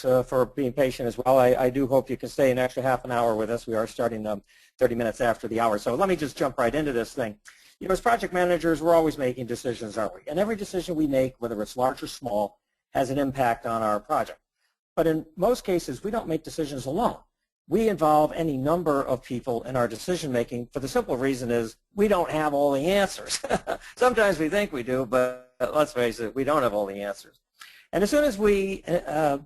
folks for being patient as well. I do hope you can stay an extra half an hour with us. We are starting 30 minutes after the hour. So let me just jump right into this thing. You know, as project managers, we're always making decisions, aren't we? And every decision we make, whether it's large or small, has an impact on our project. But in most cases, we don't make decisions alone. We involve any number of people in our decision making for the simple reason is we don't have all the answers. Sometimes we think we do, but let's face it, we don't have all the answers. And as soon as we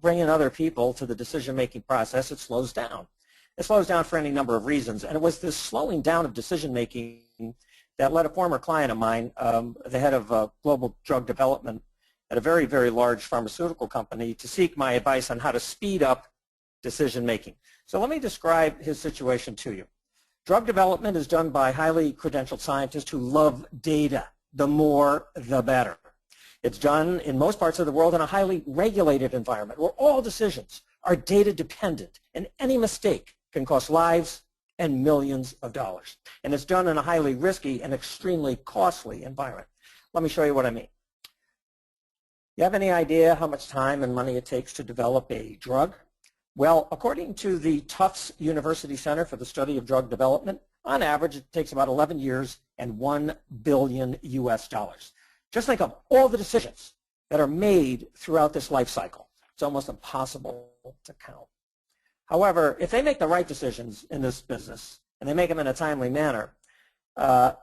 bring in other people to the decision-making process, it slows down. It slows down for any number of reasons. And it was this slowing down of decision-making that led a former client of mine, the head of global drug development at a very, very large pharmaceutical company, to seek my advice on how to speed up decision-making. So let me describe his situation to you. Drug development is done by highly credentialed scientists who love data. The more, the better. It's done in most parts of the world in a highly regulated environment where all decisions are data dependent and any mistake can cost lives and millions of dollars. And it's done in a highly risky and extremely costly environment. Let me show you what I mean. You have any idea how much time and money it takes to develop a drug? Well, according to the Tufts University Center for the Study of Drug Development, on average it takes about 11 years and $1 billion US. Just think of all the decisions that are made throughout this life cycle. It's almost impossible to count. However, if they make the right decisions in this business, and they make them in a timely manner,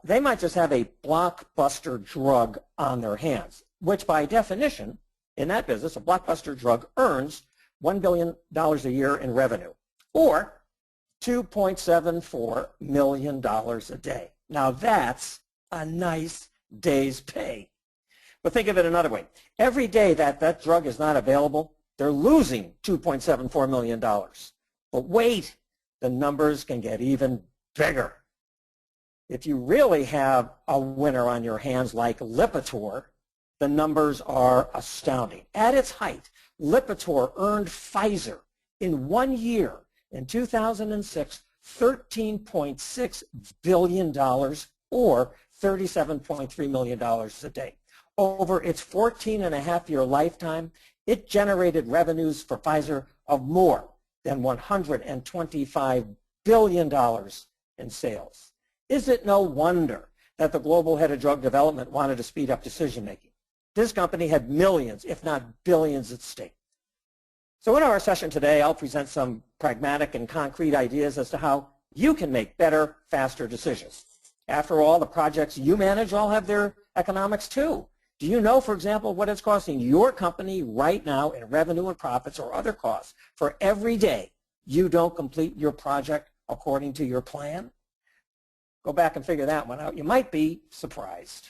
they might just have a blockbuster drug on their hands, which by definition, in that business, a blockbuster drug earns $1 billion a year in revenue, or $2.74 million a day. Now that's a nice day's pay. But think of it another way. Every day that that drug is not available, they're losing $2.74 million. But wait, the numbers can get even bigger. If you really have a winner on your hands like Lipitor, the numbers are astounding. At its height, Lipitor earned Pfizer in 1 year, in 2006, $13.6 billion or $37.3 million a day. Over its 14-and-a-half-year lifetime, it generated revenues for Pfizer of more than $125 billion in sales. Is it no wonder that the global head of drug development wanted to speed up decision-making? This company had millions, if not billions, at stake. So in our session today, I'll present some pragmatic and concrete ideas as to how you can make better, faster decisions. After all, the projects you manage all have their economics too. Do you know, for example, what it's costing your company right now in revenue and profits or other costs for every day you don't complete your project according to your plan? Go back and figure that one out. You might be surprised.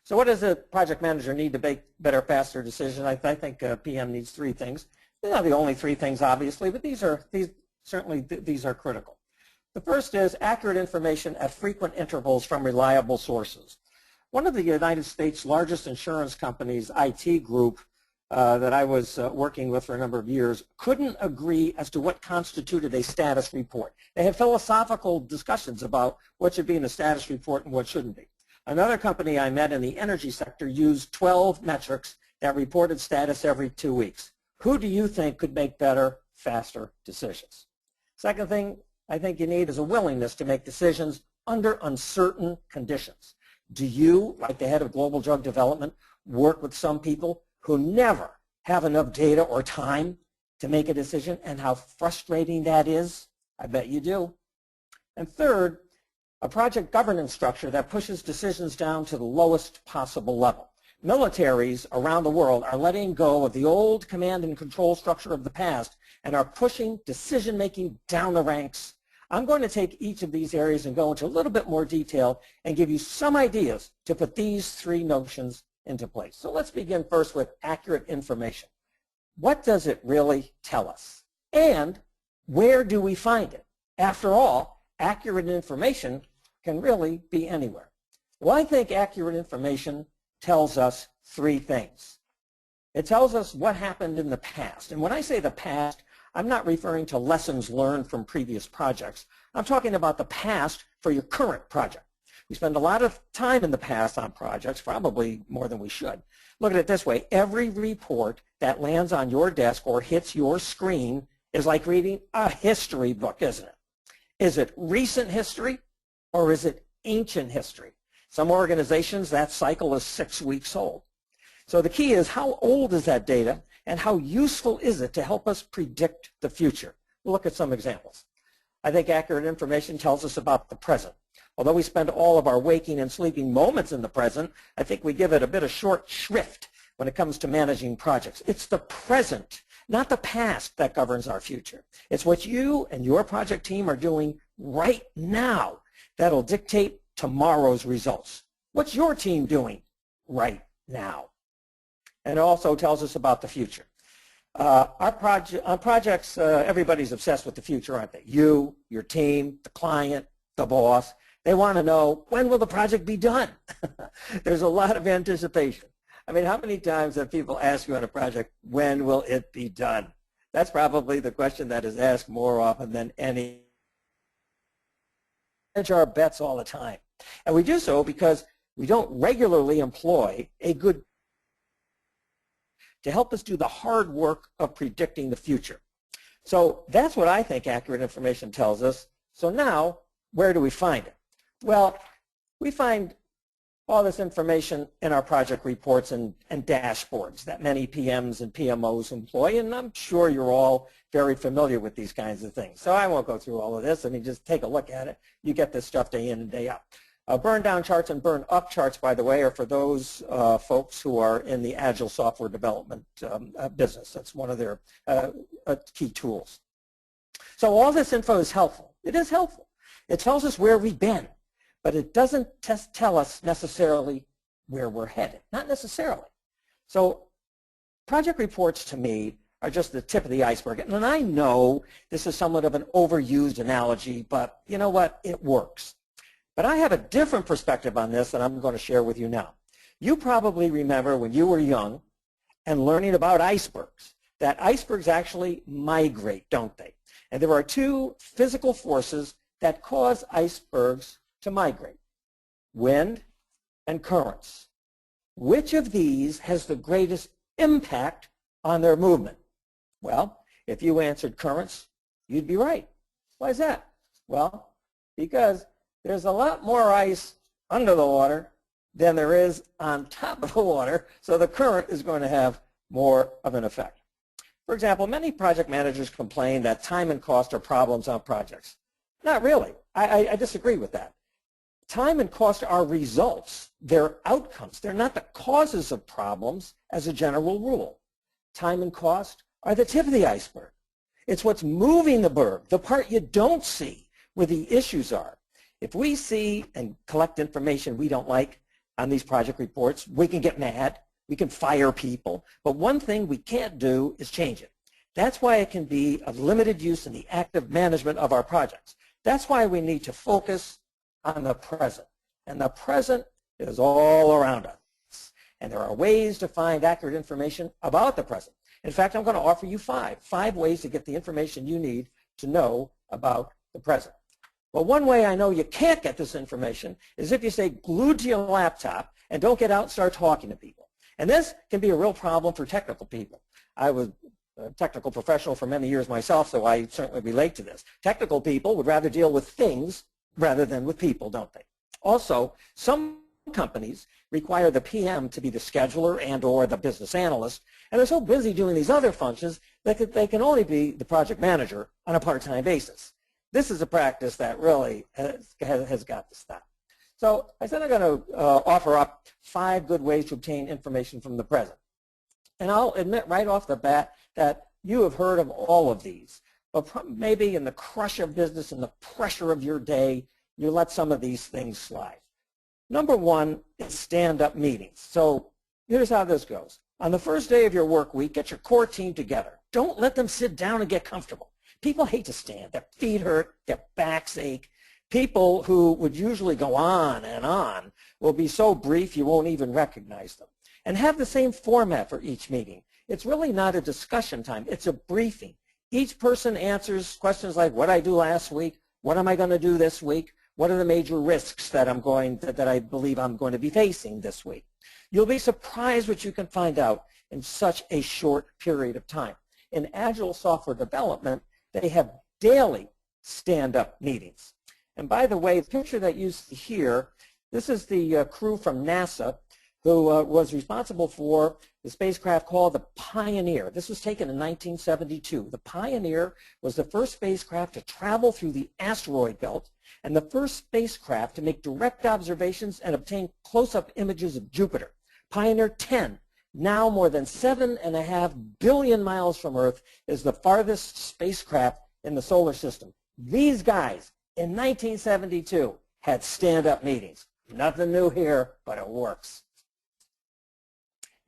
So what does a project manager need to make better, faster decisions? I think PM needs three things. They're not the only three things, obviously, but these are critical. The first is accurate information at frequent intervals from reliable sources. One of the United States' largest insurance companies, IT group, that I was working with for a number of years, couldn't agree as to what constituted a status report. They had philosophical discussions about what should be in a status report and what shouldn't be. Another company I met in the energy sector used 12 metrics that reported status every 2 weeks. Who do you think could make better, faster decisions? Second thing I think you need is a willingness to make decisions under uncertain conditions. Do you, like the head of global drug development, work with some people who never have enough data or time to make a decision, and how frustrating that is? I bet you do. And third, a project governance structure that pushes decisions down to the lowest possible level. Militaries around the world are letting go of the old command and control structure of the past and are pushing decision-making down the ranks. I'm going to take each of these areas and go into a little bit more detail and give you some ideas to put these three notions into place. So let's begin first with accurate information. What does it really tell us? And where do we find it? After all, accurate information can really be anywhere. Well, I think accurate information tells us three things. It tells us what happened in the past. And when I say the past, I'm not referring to lessons learned from previous projects. I'm talking about the past for your current project. We spend a lot of time in the past on projects, probably more than we should. Look at it this way. Every report that lands on your desk or hits your screen is like reading a history book, isn't it? Is it recent history or is it ancient history? Some organizations, that cycle is 6 weeks old. So the key is, how old is that data and how useful is it to help us predict the future? We'll look at some examples. I think accurate information tells us about the present. Although we spend all of our waking and sleeping moments in the present, I think we give it a bit of short shrift when it comes to managing projects. It's the present, not the past, that governs our future. It's what you and your project team are doing right now that'll dictate tomorrow's results. What's your team doing right now? And it also tells us about the future. On projects, everybody's obsessed with the future, aren't they? You, your team, the client, the boss. They want to know, when will the project be done? There's a lot of anticipation. I mean, how many times have people asked you on a project, when will it be done? That's probably the question that is asked more often than any. We hedge our bets all the time. And we do so because we don't regularly employ a good to help us do the hard work of predicting the future. So that's what I think accurate information tells us. So now, where do we find it? Well, we find all this information in our project reports and dashboards that many PMs and PMOs employ, and I'm sure you're all very familiar with these kinds of things. So I won't go through all of this. I mean, just take a look at it. You get this stuff day in and day out. Burn down charts and burn up charts, by the way, are for those folks who are in the agile software development business. That's one of their key tools. So all this info is helpful. It is helpful. It tells us where we've been, but it doesn't tell us necessarily where we're headed. Not necessarily. So project reports, to me, are just the tip of the iceberg. And I know this is somewhat of an overused analogy, but you know what? It works. But I have a different perspective on this that I'm going to share with you now. You probably remember when you were young and learning about icebergs, that icebergs actually migrate, don't they? And there are two physical forces that cause icebergs to migrate: wind and currents. Which of these has the greatest impact on their movement? Well, if you answered currents, you'd be right. Why is that? Well, because there's a lot more ice under the water than there is on top of the water, so the current is going to have more of an effect. For example, many project managers complain that time and cost are problems on projects. Not really. I disagree with that. Time and cost are results. They're outcomes. They're not the causes of problems as a general rule. Time and cost are the tip of the iceberg. It's what's moving the berg, the part you don't see, where the issues are. If we see and collect information we don't like on these project reports, we can get mad, we can fire people, but one thing we can't do is change it. That's why it can be of limited use in the active management of our projects. That's why we need to focus on the present. And the present is all around us. And there are ways to find accurate information about the present. In fact, I'm going to offer you five ways to get the information you need to know about the present. Well, one way I know you can't get this information is if you stay glued to your laptop and don't get out and start talking to people. And this can be a real problem for technical people. I was a technical professional for many years myself, so I certainly relate to this. Technical people would rather deal with things rather than with people, don't they? Also, some companies require the PM to be the scheduler and or the business analyst, and they're so busy doing these other functions that they can only be the project manager on a part-time basis. This is a practice that really has got to stop. So I said I'm going to offer up 5 good ways to obtain information from the present. And I'll admit right off the bat that you have heard of all of these. But maybe in the crush of business and the pressure of your day, you let some of these things slide. Number 1 is stand-up meetings. So here's how this goes. On the first day of your work week, get your core team together. Don't let them sit down and get comfortable. People hate to stand. Their feet hurt, their backs ache. People who would usually go on and on will be so brief you won't even recognize them. And have the same format for each meeting. It's really not a discussion time. It's a briefing. Each person answers questions like, what did I do last week? What am I going to do this week? What are the major risks that I believe I'm going to be facing this week? You'll be surprised what you can find out in such a short period of time. In Agile software development, they have daily stand-up meetings. And by the way, the picture that you see here, this is the crew from NASA who was responsible for the spacecraft called the Pioneer. This was taken in 1972. The Pioneer was the first spacecraft to travel through the asteroid belt and the first spacecraft to make direct observations and obtain close-up images of Jupiter. Pioneer 10, now more than 7.5 billion miles from Earth, is the farthest spacecraft in the solar system. These guys in 1972 had stand-up meetings. Nothing new here, but it works.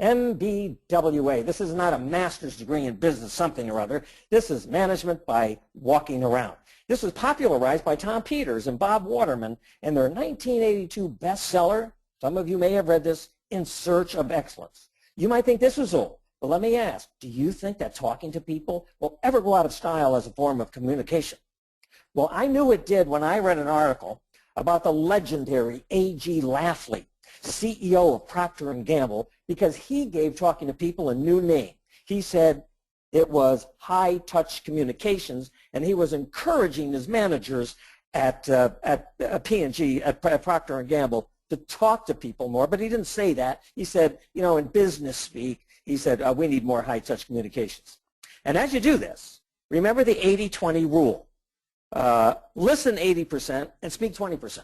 MBWA. This is not a master's degree in business something or other. This is management by walking around. This was popularized by Tom Peters and Bob Waterman in their 1982 bestseller. Some of you may have read this, In Search of Excellence. You might think this was old, but let me ask, do you think that talking to people will ever go out of style as a form of communication? Well, I knew it did when I read an article about the legendary A.G. Lafley, CEO of Procter & Gamble, because he gave talking to people a new name. He said it was high-touch communications, and he was encouraging his managers at P&G, at Procter & Gamble, to talk to people more, but he didn't say that. He said, you know, in business speak, he said, we need more high-touch communications. And as you do this, remember the 80-20 rule. Listen 80% and speak 20%.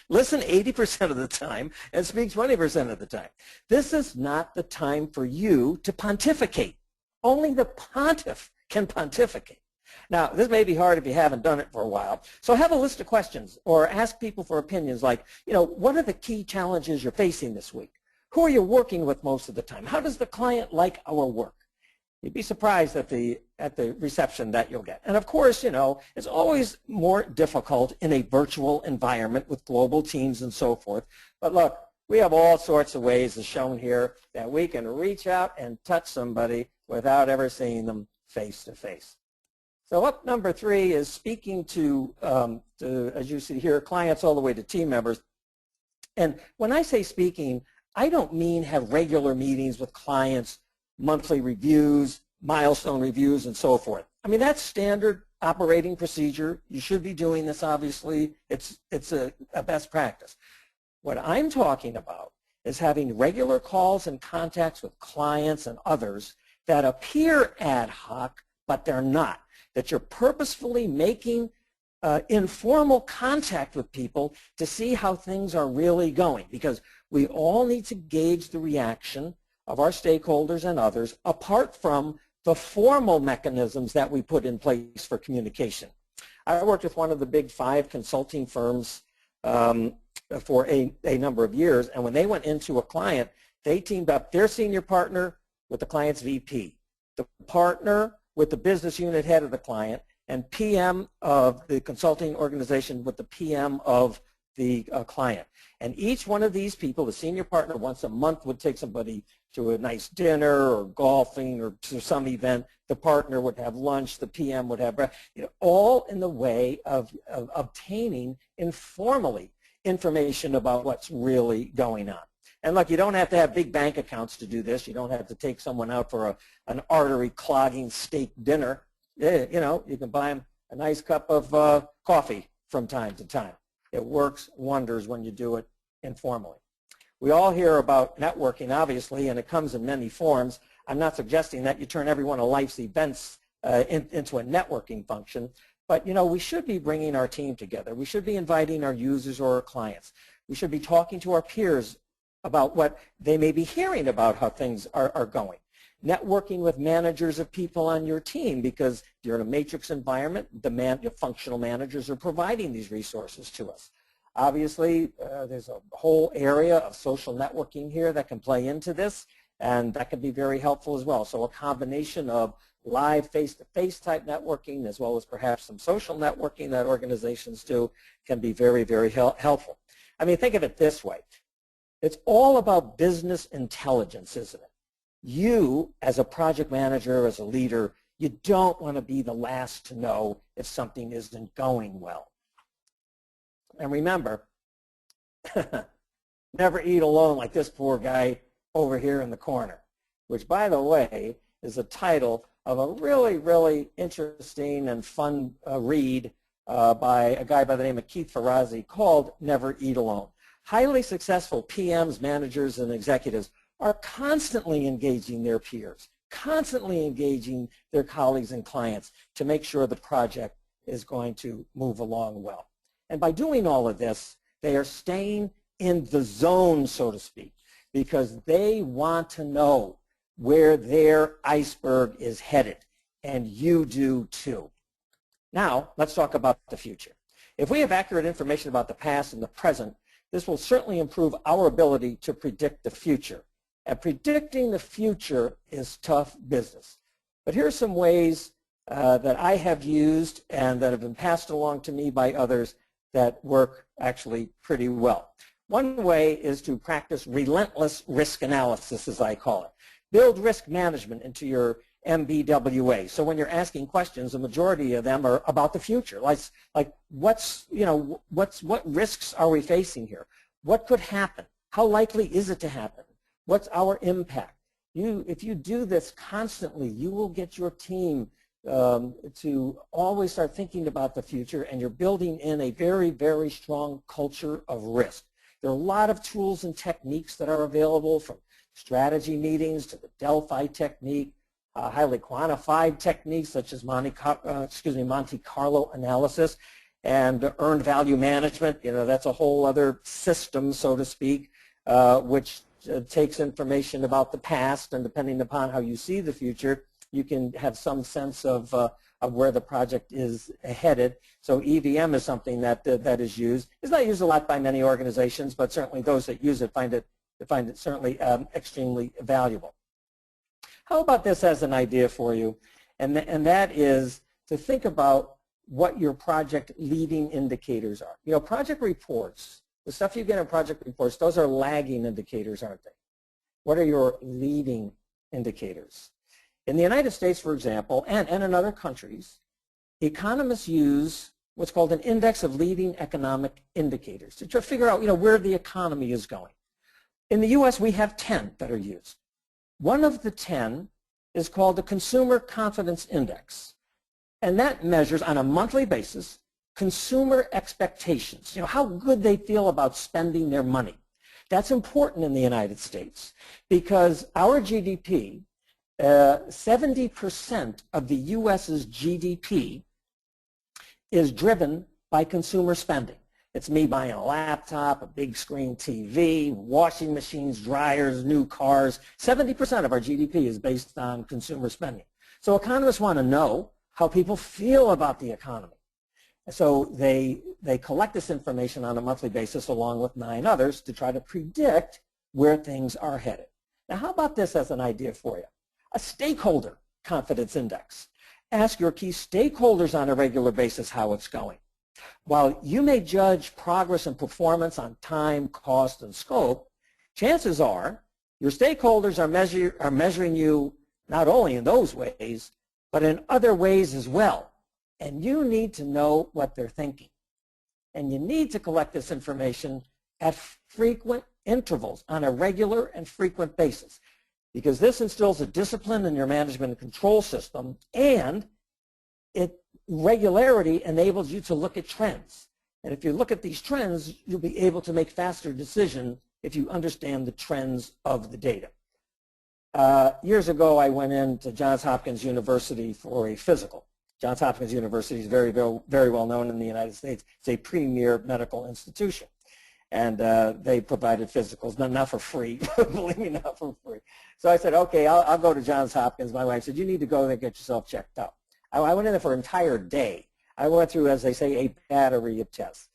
Listen 80% of the time and speak 20% of the time. This is not the time for you to pontificate. Only the pontiff can pontificate. Now, this may be hard if you haven't done it for a while. So have a list of questions or ask people for opinions like, you know, what are the key challenges you're facing this week? Who are you working with most of the time? How does the client like our work? You'd be surprised at the reception that you'll get. And of course, you know, it's always more difficult in a virtual environment with global teams and so forth. But look, we have all sorts of ways, as shown here, that we can reach out and touch somebody without ever seeing them face to face. So up number 3 is speaking to, as you see here, clients all the way to team members. And when I say speaking, I don't mean have regular meetings with clients, monthly reviews, milestone reviews, and so forth. I mean, that's standard operating procedure. You should be doing this, obviously. It's a best practice. What I'm talking about is having regular calls and contacts with clients and others that appear ad hoc, but they're not. That you're purposefully making informal contact with people to see how things are really going, because we all need to gauge the reaction of our stakeholders and others apart from the formal mechanisms that we put in place for communication. I worked with one of the big 5 consulting firms for a number of years, and when they went into a client, they teamed up their senior partner with the client's VP, the partner with the business unit head of the client, and PM of the consulting organization with the PM of the client. And each one of these people, the senior partner, once a month would take somebody to a nice dinner or golfing or to some event. The partner would have lunch. The PM would have breakfast. You know, all in the way of obtaining informally information about what's really going on. And look, you don't have to have big bank accounts to do this. You don't have to take someone out for an artery-clogging steak dinner. You know, you can buy them a nice cup of coffee from time to time. It works wonders when you do it informally. We all hear about networking, obviously, and it comes in many forms. I'm not suggesting that you turn every one of life's events into a networking function, but, you know, we should be bringing our team together. We should be inviting our users or our clients. We should be talking to our peers about what they may be hearing about how things are going. Networking with managers of people on your team, because you're in a matrix environment, your functional managers are providing these resources to us. Obviously, there's a whole area of social networking here that can play into this, and that can be very helpful as well. So a combination of live face-to-face type networking as well as perhaps some social networking that organizations do can be very, very helpful. I mean, think of it this way. It's all about business intelligence, isn't it? You, as a project manager, as a leader, you don't want to be the last to know if something isn't going well. And remember, never eat alone like this poor guy over here in the corner, which, by the way, is the title of a really, really interesting and fun read by a guy by the name of Keith Ferrazzi called Never Eat Alone. Highly successful PMs, managers, and executives are constantly engaging their peers, constantly engaging their colleagues and clients to make sure the project is going to move along well. And by doing all of this, they are staying in the zone, so to speak, because they want to know where their iceberg is headed, and you do too. Now, let's talk about the future. If we have accurate information about the past and the present, this will certainly improve our ability to predict the future. And predicting the future is tough business. But here are some ways that I have used and that have been passed along to me by others that work actually pretty well. One way is to practice relentless risk analysis, as I call it. Build risk management into your MBWA. So when you're asking questions, the majority of them are about the future. Like what risks are we facing here? What could happen? How likely is it to happen? What's our impact? If you do this constantly, you will get your team to always start thinking about the future, and you're building in a very, very strong culture of risk. There are a lot of tools and techniques that are available, from strategy meetings to the Delphi technique, highly quantified techniques such as Monte Carlo analysis, and earned value management. That's a whole other system, so to speak, which takes information about the past, and depending upon how you see the future, you can have some sense of where the project is headed. So EVM is something that is used. It's not used a lot by many organizations, but certainly those that use it find it certainly extremely valuable. How about this as an idea for you? And that is to think about what your project leading indicators are. Project reports, the stuff you get in project reports, those are lagging indicators, aren't they? What are your leading indicators? In the United States, for example, and in other countries, economists use what's called an index of leading economic indicators to try to figure out where the economy is going. In the U.S., we have 10 that are used. One of the 10 is called the Consumer Confidence Index, and that measures on a monthly basis consumer expectations, how good they feel about spending their money. That's important in the United States because our GDP, 70% of the U.S.'s GDP is driven by consumer spending. It's me buying a laptop, a big screen TV, washing machines, dryers, new cars. 70% of our GDP is based on consumer spending. So economists want to know how people feel about the economy. So they collect this information on a monthly basis along with 9 others to try to predict where things are headed. Now, how about this as an idea for you? A stakeholder confidence index. Ask your key stakeholders on a regular basis how it's going. While you may judge progress and performance on time, cost, and scope, chances are your stakeholders are measuring you not only in those ways, but in other ways as well. And you need to know what they're thinking. And you need to collect this information at frequent intervals on a regular and frequent basis, because this instills a discipline in your management and control system, and regularity enables you to look at trends. And if you look at these trends, you'll be able to make faster decisions if you understand the trends of the data. Years ago, I went into Johns Hopkins University for a physical. Johns Hopkins University is very, very well known in the United States. It's a premier medical institution. And they provided physicals, not for free, believe me, not for free. So I said, okay, I'll go to Johns Hopkins. My wife said, you need to go there and get yourself checked out. I went in there for an entire day. I went through, as they say, a battery of tests.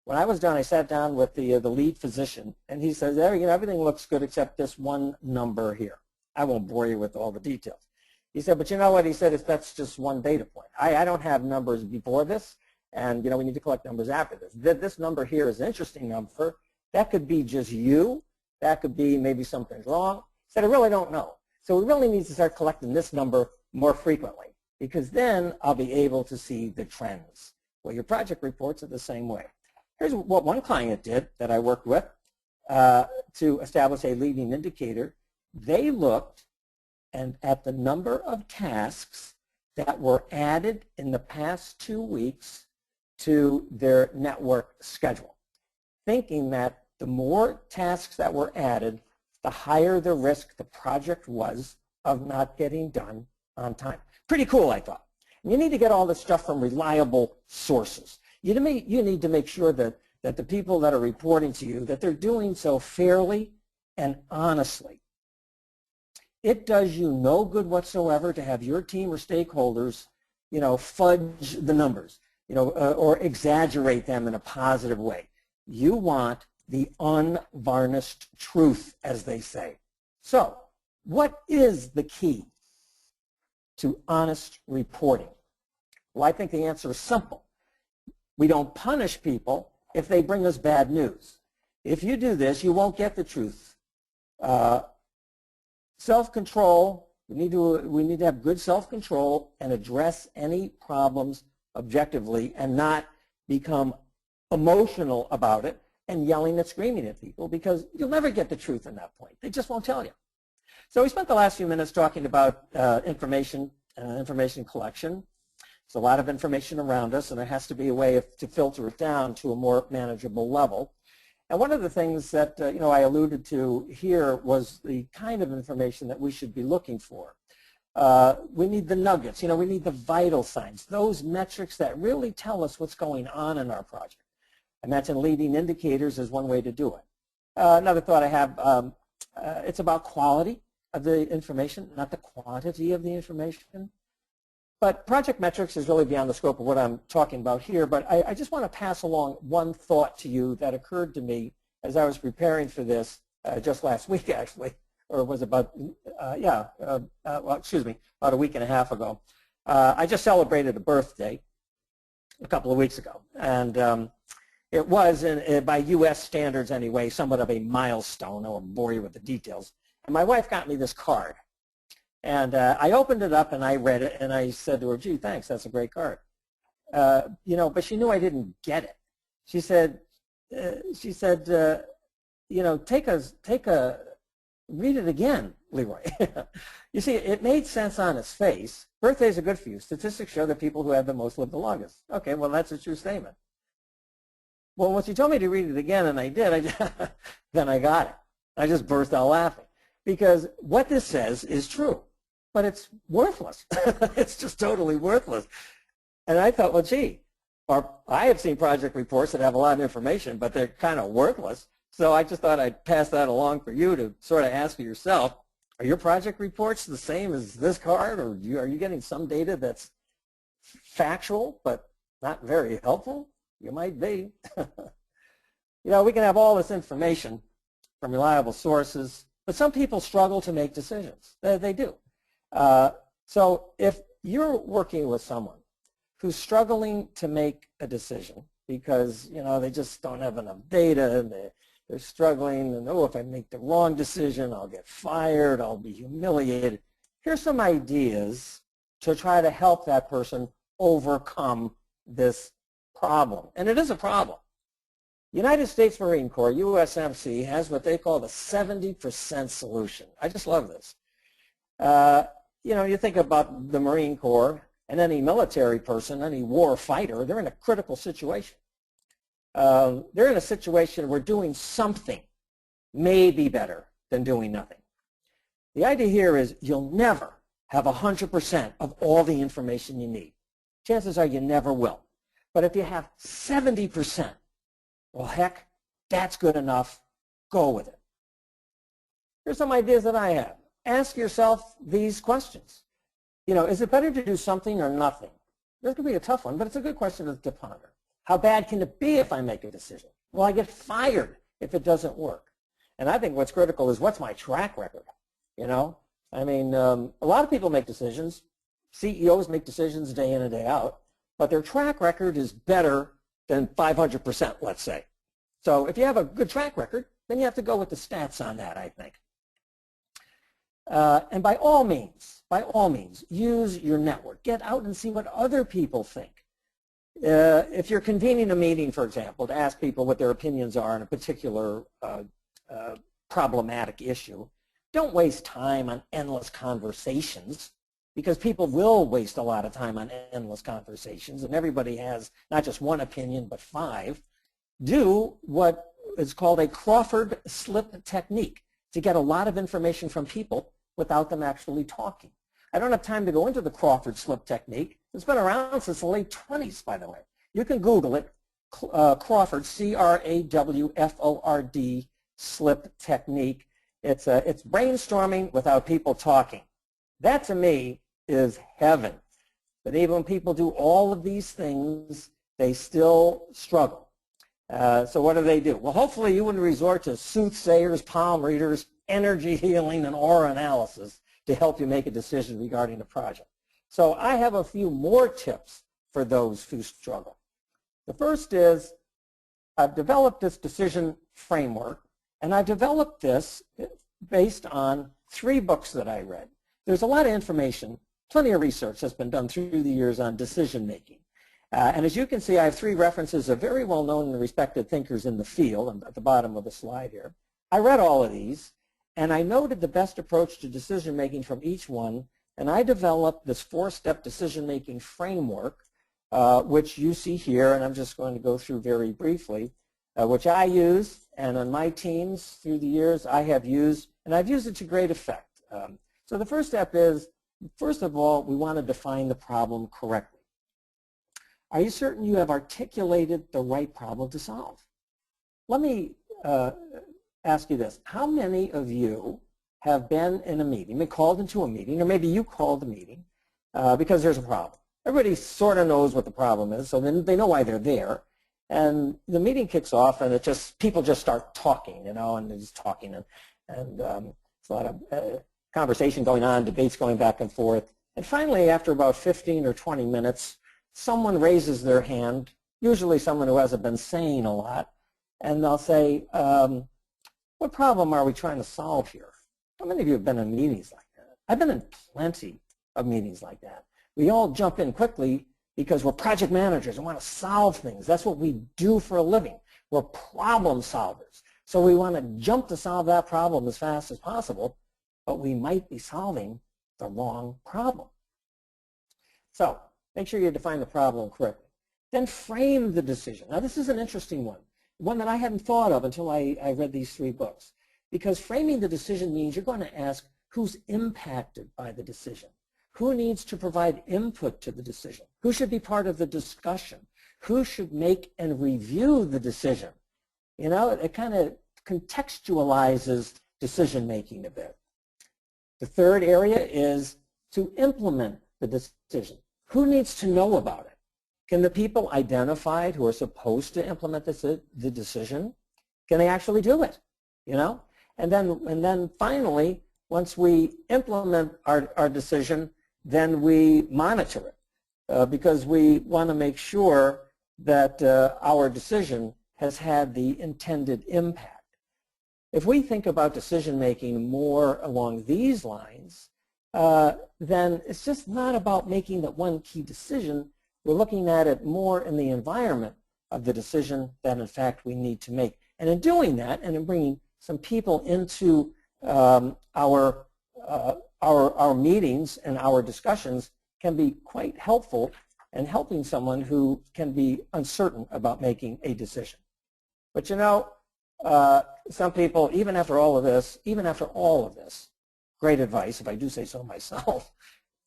When I was done, I sat down with the lead physician, and he says, everything looks good except this one number here. I won't bore you with all the details. He said, but you know what? He said, that's just one data point. I don't have numbers before this, and we need to collect numbers after this. This number here is an interesting number. That could be just you. That could be maybe something's wrong. He said, I really don't know. So we really need to start collecting this number more frequently, because then I'll be able to see the trends. Well, your project reports are the same way. Here's what one client did that I worked with to establish a leading indicator. They looked at the number of tasks that were added in the past 2 weeks to their network schedule, thinking that the more tasks that were added, the higher the risk the project was of not getting done on time. Pretty cool, I thought. And you need to get all this stuff from reliable sources. You need to make sure that the people that are reporting to you, that they're doing so fairly and honestly. It does you no good whatsoever to have your team or stakeholders, fudge the numbers, or exaggerate them in a positive way. You want the unvarnished truth, as they say. So, what is the key to honest reporting? Well, I think the answer is simple. We don't punish people if they bring us bad news. If you do this, you won't get the truth. Self-control, we need to have good self-control and address any problems objectively and not become emotional about it and yelling and screaming at people, because you'll never get the truth in that point. They just won't tell you. So we spent the last few minutes talking about information collection. There's a lot of information around us, and there has to be a way to filter it down to a more manageable level. And one of the things that I alluded to here was the kind of information that we should be looking for. We need the nuggets. We need the vital signs, those metrics that really tell us what's going on in our project. I mentioned leading indicators as one way to do it. Another thought I have, it's about quality of the information, not the quantity of the information. But project metrics is really beyond the scope of what I'm talking about here, but I just want to pass along one thought to you that occurred to me as I was preparing for this just last week, actually, or it was about, about a week and a half ago. I just celebrated a birthday a couple of weeks ago, and it was, by U.S. standards anyway, somewhat of a milestone. I won't bore you with the details. And my wife got me this card. And I opened it up and I read it and I said to her, gee, thanks, that's a great card. But she knew I didn't get it. She said, read it again, Leroy. You see, it made sense on its face. Birthdays are good for you. Statistics show that people who have the most live the longest. Okay, well, that's a true statement. Well, when she told me to read it again, and I did, then I got it. I just burst out laughing. Because what this says is true, but it's worthless. It's just totally worthless. And I thought, well, gee, I have seen project reports that have a lot of information, but they're kind of worthless. So I just thought I'd pass that along for you to sort of ask yourself, are your project reports the same as this card, or are you getting some data that's factual but not very helpful? You might be. We can have all this information from reliable sources, but some people struggle to make decisions. They do. So if you're working with someone who's struggling to make a decision because, they just don't have enough data, and they're struggling, and, if I make the wrong decision, I'll get fired, I'll be humiliated. Here's some ideas to try to help that person overcome this problem. And it is a problem. United States Marine Corps, USMC, has what they call the 70% solution. I just love this. You think about the Marine Corps and any military person, any war fighter, they're in a critical situation. They're in a situation where doing something may be better than doing nothing. The idea here is you'll never have 100% of all the information you need. Chances are you never will. But if you have 70%, well, heck, that's good enough. Go with it. Here's some ideas that I have. Ask yourself these questions. Is it better to do something or nothing? This could be a tough one, but it's a good question to ponder. How bad can it be if I make a decision? Will I get fired if it doesn't work? And I think what's critical is, what's my track record? A lot of people make decisions. CEOs make decisions day in and day out, but their track record is better than 500%, let's say. So if you have a good track record, then you have to go with the stats on that, I think. And by all means, use your network. Get out and see what other people think. If you're convening a meeting, for example, to ask people what their opinions are on a particular problematic issue, don't waste time on endless conversations, because people will waste a lot of time on endless conversations, and everybody has not just one opinion but 5. Do what is called a Crawford slip technique to get a lot of information from people without them actually talking. I don't have time to go into the Crawford slip technique. It's been around since the late 20s, by the way. You can Google it, Crawford, C-R-A-W-F-O-R-D, slip technique. It's brainstorming without people talking. That, to me, is heaven. But even when people do all of these things, they still struggle. So what do? Well, hopefully you wouldn't resort to soothsayers, palm readers, energy healing, and aura analysis to help you make a decision regarding the project. So I have a few more tips for those who struggle. The first is I've developed this decision framework, and I've developed this based on 3 books that I read. There's a lot of information, plenty of research that's been done through the years on decision making. And as you can see, I have 3 references of very well-known and respected thinkers in the field at the bottom of the slide here. I read all of these, and I noted the best approach to decision making from each one, and I developed this 4-step decision making framework, which you see here, and I'm just going to go through very briefly, which I use, and on my teams through the years I have used, and I've used it to great effect. So the first step is, first of all, we want to define the problem correctly. Are you certain you have articulated the right problem to solve? Let me ask you this. How many of you have been in a meeting, been called into a meeting, or maybe you called a meeting because there's a problem? Everybody sort of knows what the problem is, so then they know why they're there. And the meeting kicks off, and people just start talking, and they're just talking, and it's a lot of conversation going on, debates going back and forth. And finally, after about 15 or 20 minutes, someone raises their hand, usually someone who hasn't been saying a lot, and they'll say, what problem are we trying to solve here? How many of you have been in meetings like that? I've been in plenty of meetings like that. We all jump in quickly because we're project managers and want to solve things. That's what we do for a living. We're problem solvers. So we want to jump to solve that problem as fast as possible, but we might be solving the wrong problem. So make sure you define the problem correctly. Then frame the decision. Now this is an interesting one that I hadn't thought of until I read these 3 books. Because framing the decision means you're going to ask who's impacted by the decision. Who needs to provide input to the decision? Who should be part of the discussion? Who should make and review the decision? It kind of contextualizes decision making a bit. The third area is to implement the decision. Who needs to know about it? Can the people identified who are supposed to implement the decision, can they actually do it? And then finally, once we implement our decision, then we monitor it because we want to make sure that our decision has had the intended impact. If we think about decision making more along these lines, then it's just not about making that one key decision. We're looking at it more in the environment of the decision that in fact we need to make. And in doing that, and in bringing some people into our meetings and our discussions can be quite helpful in helping someone who can be uncertain about making a decision. But some people, even after all of this, great advice, if I do say so myself,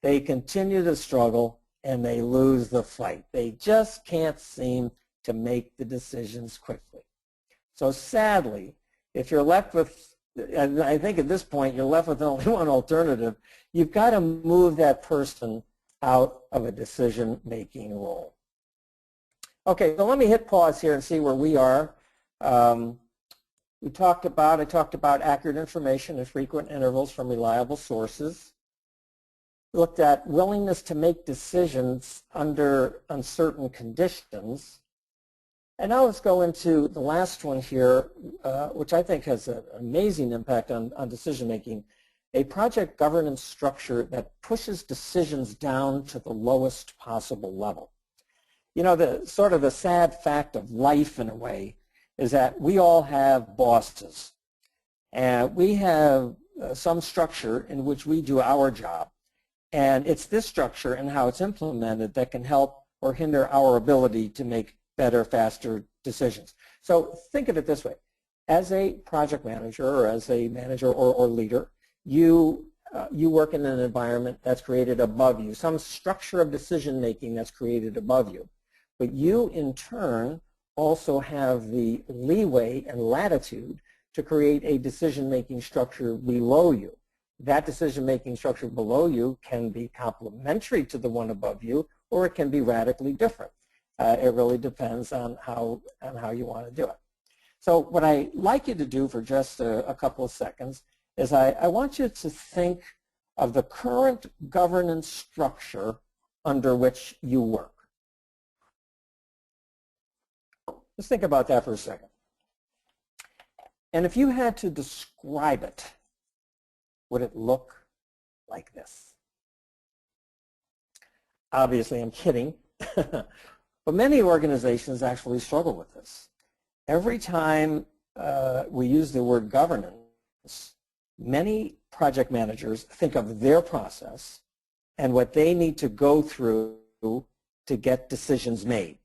they continue to struggle and they lose the fight. They just can't seem to make the decisions quickly. So sadly, if you're left with, and I think at this point you're left with only one alternative, you've got to move that person out of a decision-making role. Okay, so let me hit pause here and see where we are. I talked about accurate information at frequent intervals from reliable sources. We looked at willingness to make decisions under uncertain conditions. And now let's go into the last one here, which I think has an amazing impact on decision making, a project governance structure that pushes decisions down to the lowest possible level. You know, the sort of the sad fact of life in a way is that we all have bosses. And we have some structure in which we do our job. And it's this structure and how it's implemented that can help or hinder our ability to make better, faster decisions. So think of it this way. As a project manager or as a manager or leader, you work in an environment that's created above you, some structure of decision making that's created above you. But you, in turn, also have the leeway and latitude to create a decision-making structure below you. That decision-making structure below you can be complementary to the one above you, or it can be radically different. It really depends on how you want to do it. So what I'd like you to do for just a couple of seconds is I want you to think of the current governance structure under which you work. Let's think about that for a second. And if you had to describe it, would it look like this? Obviously, I'm kidding, but many organizations actually struggle with this. Every time we use the word governance, many project managers think of their process and what they need to go through to get decisions made.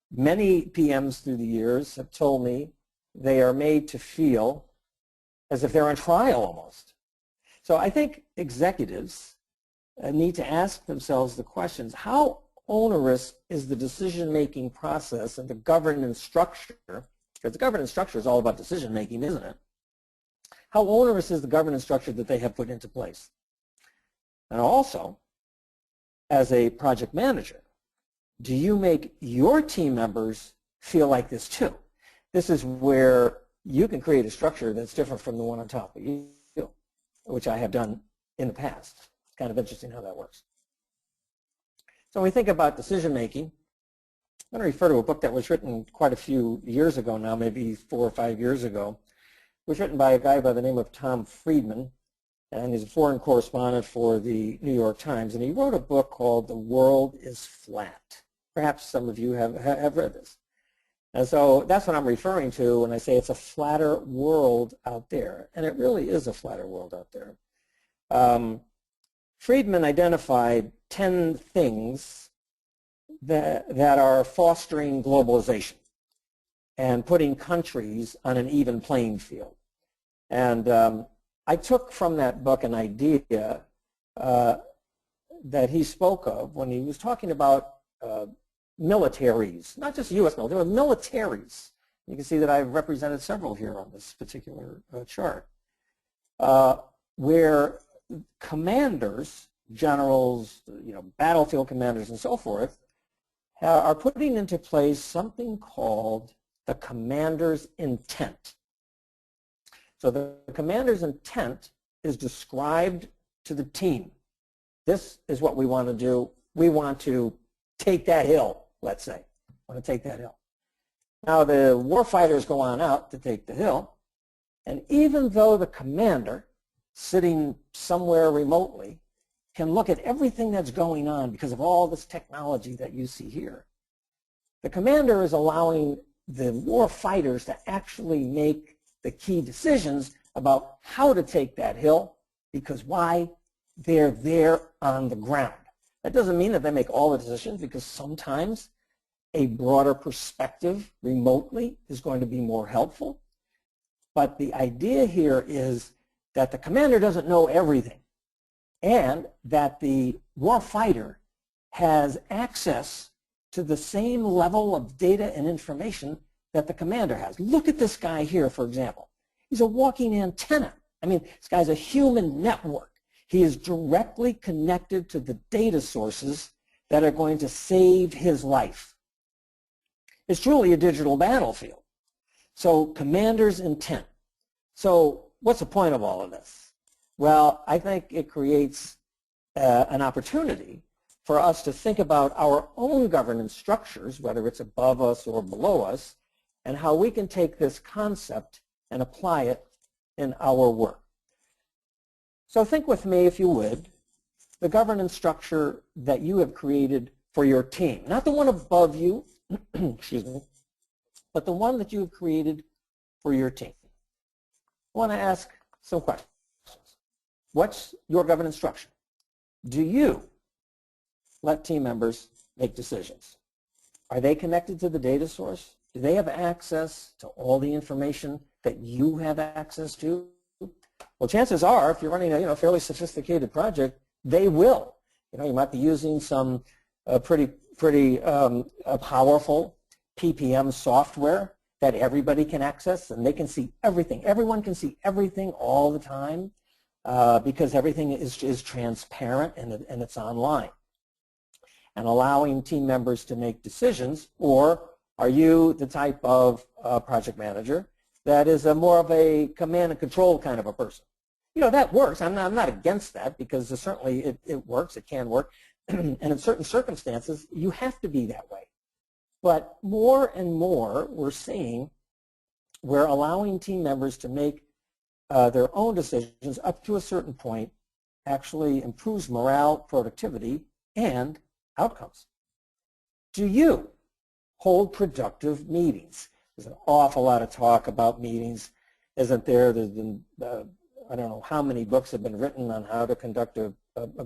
Many PMs through the years have told me they are made to feel as if they're on trial almost. So I think executives need to ask themselves the questions, how onerous is the decision-making process and the governance structure? Because the governance structure is all about decision-making, isn't it? How onerous is the governance structure that they have put into place? And also, as a project manager, do you make your team members feel like this too? This is where you can create a structure that's different from the one on top of you, which I have done in the past. It's kind of interesting how that works. So when we think about decision making, I'm going to refer to a book that was written quite a few years ago now, maybe 4 or 5 years ago. It was written by a guy by the name of Tom Friedman, and he's a foreign correspondent for the New York Times, and he wrote a book called The World is Flat. Perhaps some of you have read this. And so that's what I'm referring to when I say it's a flatter world out there, and it really is a flatter world out there. Friedman identified 10 things that are fostering globalization and putting countries on an even playing field. And I took from that book an idea that he spoke of when he was talking about militaries, not just U.S. military, but militaries. You can see that I've represented several here on this particular chart, where commanders, generals, battlefield commanders and so forth, are putting into place something called the commander's intent. So the commander's intent is described to the team. This is what we want to do. We want to take that hill, let's say. We want to take that hill. Now the war fighters go on out to take the hill, and even though the commander, sitting somewhere remotely, can look at everything that's going on because of all this technology that you see here, the commander is allowing the war fighters to actually make the key decisions about how to take that hill, because why? They're there on the ground. That doesn't mean that they make all the decisions, because sometimes a broader perspective remotely is going to be more helpful. But the idea here is that the commander doesn't know everything, and that the war fighter has access to the same level of data and information that the commander has. Look at this guy here, for example. He's a walking antenna. I mean, this guy's a human network. He is directly connected to the data sources that are going to save his life. It's truly a digital battlefield. So commander's intent. So what's the point of all of this? Well, I think it creates an opportunity for us to think about our own governance structures, whether it's above us or below us, and how we can take this concept and apply it in our work. So think with me, if you would, the governance structure that you have created for your team. Not the one above you, excuse me, but the one that you have created for your team. I want to ask some questions. What's your governance structure? Do you let team members make decisions? Are they connected to the data source? Do they have access to all the information that you have access to? Well, chances are, if you're running a fairly sophisticated project, they will. You might be using some pretty powerful PPM software that everybody can access, and they can see everything. Everyone can see everything all the time because everything is transparent and it's online. And allowing team members to make decisions, or are you the type of project manager that is more of a command and control kind of a person? That works. I'm not against that, because certainly it works. It can work. And in certain circumstances, you have to be that way. But more and more, we're seeing we're allowing team members to make their own decisions up to a certain point actually improves morale, productivity, and outcomes. Do you hold productive meetings? There's an awful lot of talk about meetings, isn't there? There's been, I don't know how many books have been written on how to conduct a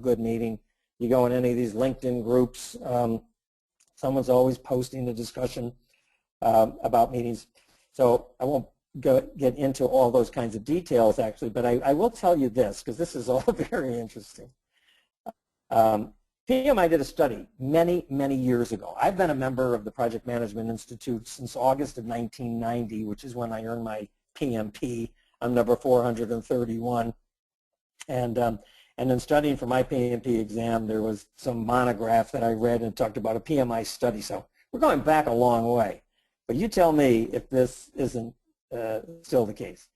good meeting. You go in any of these LinkedIn groups, someone's always posting a discussion about meetings. So I won't get into all those kinds of details, actually, but I will tell you this, because this is all very interesting. PMI did a study many, many years ago. I've been a member of the Project Management Institute since August of 1990, which is when I earned my PMP. I'm number 431. And in studying for my PMP exam, there was some monograph that I read and talked about a PMI study. So we're going back a long way. But you tell me if this isn't still the case.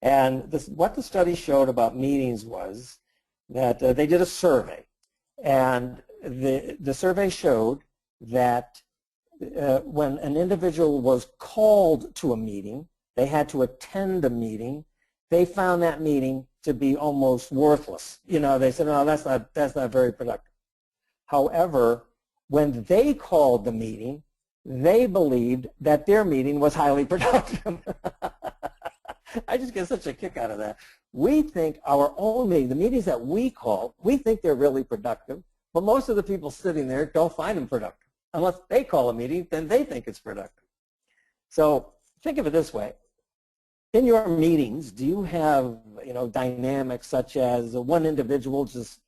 And what the study showed about meetings was that they did a survey. And the survey showed that when an individual was called to a meeting, they had to attend a meeting, they found that meeting to be almost worthless. They said, no, that's not very productive. However, when they called the meeting, they believed that their meeting was highly productive. I just get such a kick out of that. We think our own meeting, the meetings that we call, we think they're really productive, but most of the people sitting there don't find them productive. Unless they call a meeting, then they think it's productive. So think of it this way. In your meetings, do you have dynamics such as one individual just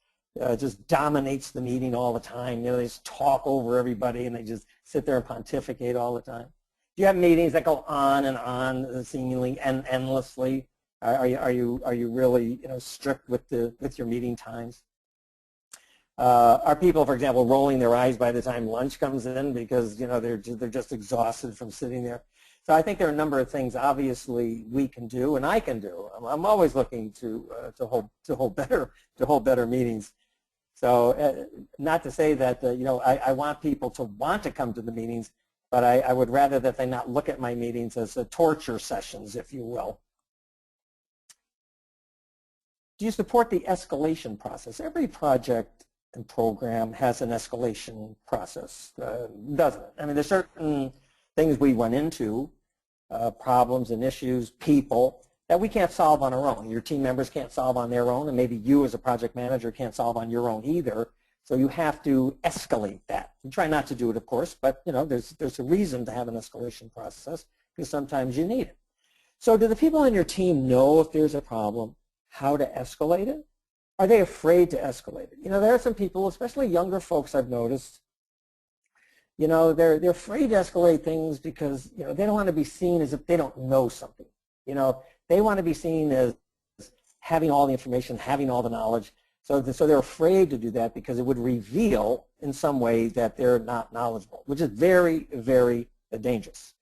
dominates the meeting all the time? They just talk over everybody and they just sit there and pontificate all the time. Do you have meetings that go on and on, seemingly endlessly? Are you really strict with your meeting times? Are people, for example, rolling their eyes by the time lunch comes in because they're just exhausted from sitting there? So I think there are a number of things obviously we can do and I can do. I'm always looking to hold better meetings. So not to say that I want people to want to come to the meetings, but I would rather that they not look at my meetings as torture sessions, if you will. Do you support the escalation process? Every project and program has an escalation process, doesn't it? I mean, there's certain things we run into, problems and issues, people, that we can't solve on our own. Your team members can't solve on their own, and maybe you as a project manager can't solve on your own either. So you have to escalate that. You try not to do it, of course, but there's a reason to have an escalation process, because sometimes you need it. So do the people on your team know if there's a problem, how to escalate it? Are they afraid to escalate it? There are some people, especially younger folks I've noticed, they're afraid to escalate things because they don't want to be seen as if they don't know something. They want to be seen as having all the information, having all the knowledge. So they're afraid to do that because it would reveal in some way that they're not knowledgeable, which is very, very dangerous.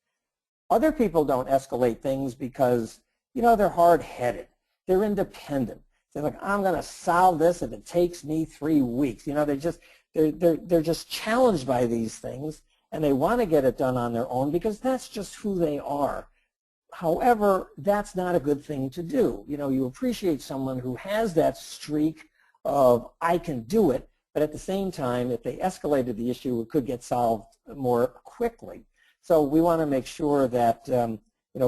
Other people don't escalate things because they're hard-headed, they're independent. They're like, I'm going to solve this if it takes me 3 weeks. They're just challenged by these things, and they want to get it done on their own because that's just who they are. However, that's not a good thing to do. You appreciate someone who has that streak of I can do it, but at the same time, if they escalated the issue, it could get solved more quickly. So we want to make sure that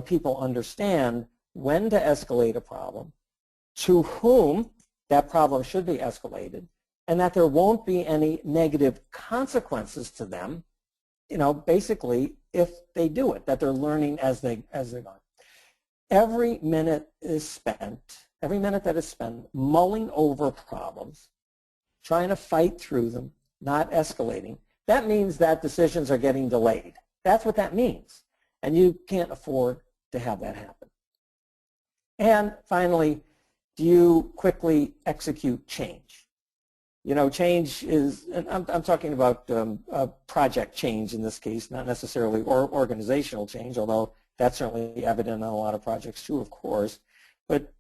people understand when to escalate a problem, to whom that problem should be escalated, and that there won't be any negative consequences to them, basically if they do it, that they're learning as they're going. Every minute that is spent mulling over problems, trying to fight through them, not escalating, that means that decisions are getting delayed. That's what that means. And you can't afford to have that happen. And finally, do you quickly execute change? Change is, and I'm talking about project change in this case, not necessarily organizational change, although that's certainly evident on a lot of projects too, of course. But,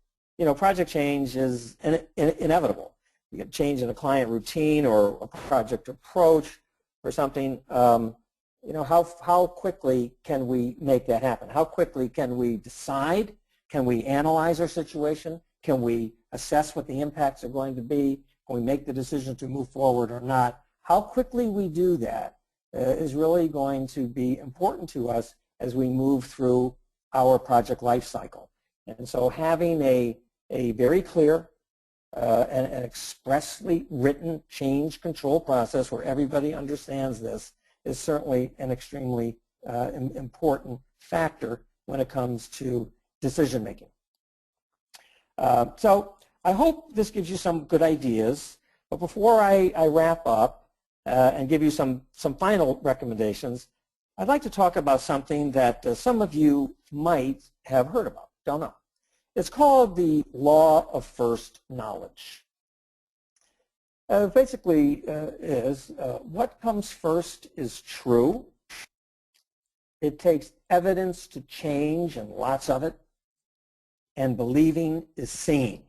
project change is inevitable. You get change in a client routine or a project approach or something. How quickly can we make that happen? How quickly can we decide? Can we analyze our situation? Can we assess what the impacts are going to be? Can we make the decision to move forward or not? How quickly we do that is really going to be important to us as we move through our project life cycle. And so having a very clear and expressly written change control process where everybody understands this is certainly an extremely important factor when it comes to decision making. So I hope this gives you some good ideas, but before I wrap up and give you some final recommendations, I'd like to talk about something that some of you might have heard about, don't know. It's called the law of first knowledge. Basically is what comes first is true. It takes evidence to change and lots of it, and believing is seeing.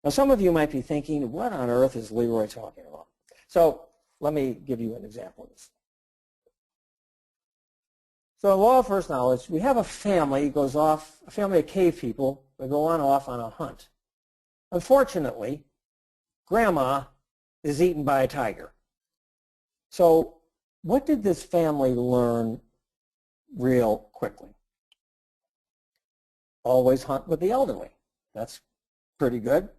Now some of you might be thinking, what on earth is Leroy talking about? So let me give you an example of this. So in law of first knowledge, we have a family goes off, a family of cave people, they go off on a hunt. Unfortunately, Grandma is eaten by a tiger. So what did this family learn real quickly? Always hunt with the elderly. That's pretty good.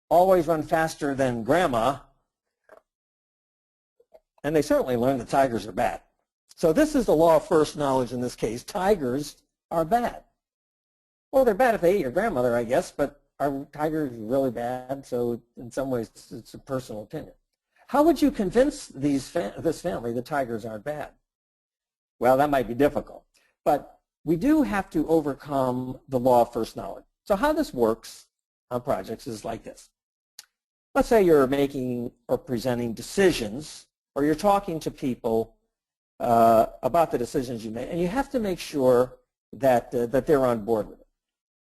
Always run faster than Grandma. And they certainly learned that tigers are bad. So this is the law of first knowledge in this case. Tigers are bad. Well, they're bad if they eat your grandmother, I guess, but are tigers really bad? So in some ways, it's a personal opinion. How would you convince this family that tigers aren't bad? Well, that might be difficult. But we do have to overcome the law of first knowledge. So how this works on projects is like this. Let's say you're making or presenting decisions, or you're talking to people about the decisions you make, and you have to make sure that they're on board with it.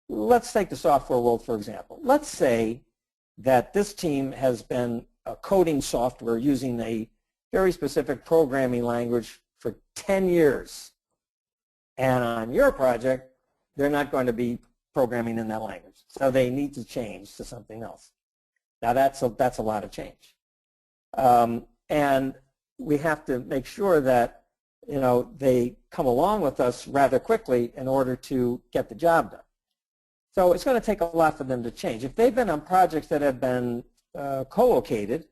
Let's take the software world, for example. Let's say that this team has been coding software using a very specific programming language for 10 years. And on your project, they're not going to be programming in that language. So they need to change to something else. Now that's a lot of change. And we have to make sure that they come along with us rather quickly in order to get the job done. So it's going to take a lot for them to change. If they've been on projects that have been co-located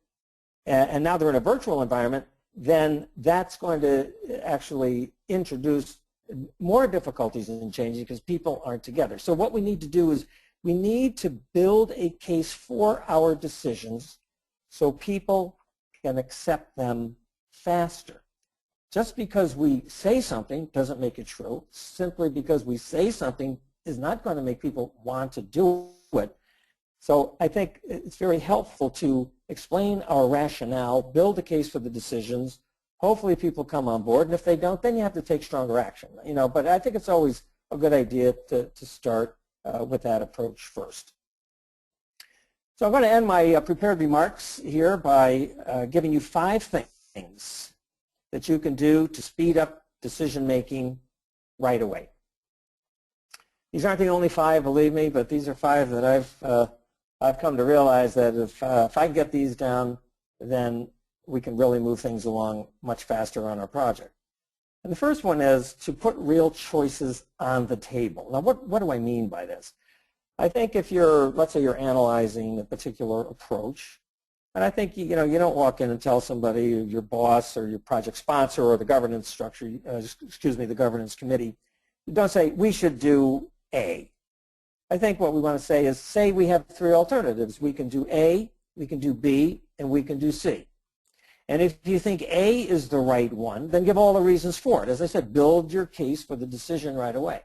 and now they're in a virtual environment, then that's going to actually introduce more difficulties in changing because people aren't together. So what we need to do is we need to build a case for our decisions so people can accept them faster. Just because we say something doesn't make it true. Simply because we say something is not going to make people want to do it. So I think it's very helpful to explain our rationale, build a case for the decisions. Hopefully people come on board, and if they don't, then you have to take stronger action. But I think it's always a good idea to start with that approach first. So I'm going to end my prepared remarks here by giving you 5 things that you can do to speed up decision making right away. These aren't the only 5, believe me, but these are 5 that I've I've come to realize that if I can get these down, then we can really move things along much faster on our project. And the first one is to put real choices on the table. Now, what do I mean by this? I think if you're, let's say you're analyzing a particular approach, and I think, you don't walk in and tell somebody, your boss or your project sponsor or the governance structure, the governance committee, you don't say, we should do A. I think what we want to say is, say we have three alternatives. We can do A, we can do B, and we can do C. And if you think A is the right one, then give all the reasons for it. As I said, build your case for the decision right away.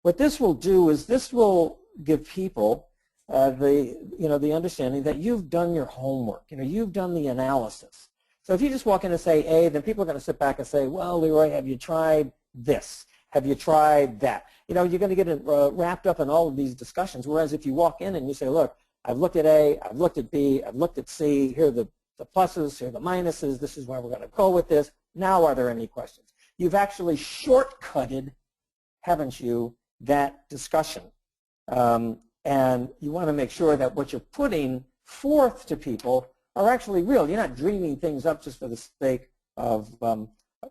What this will do is this will give people the understanding that you've done your homework. You've done the analysis. So if you just walk in and say A, then people are going to sit back and say, well, Leroy, have you tried this? Have you tried that? You're going to get wrapped up in all of these discussions, whereas if you walk in and you say, look, I've looked at A, I've looked at B, I've looked at C, here are the pluses, here are the minuses, this is where we're going to go with this. Now are there any questions? You've actually shortcutted, haven't you, that discussion. And you want to make sure that what you're putting forth to people are actually real. You're not dreaming things up just for the sake of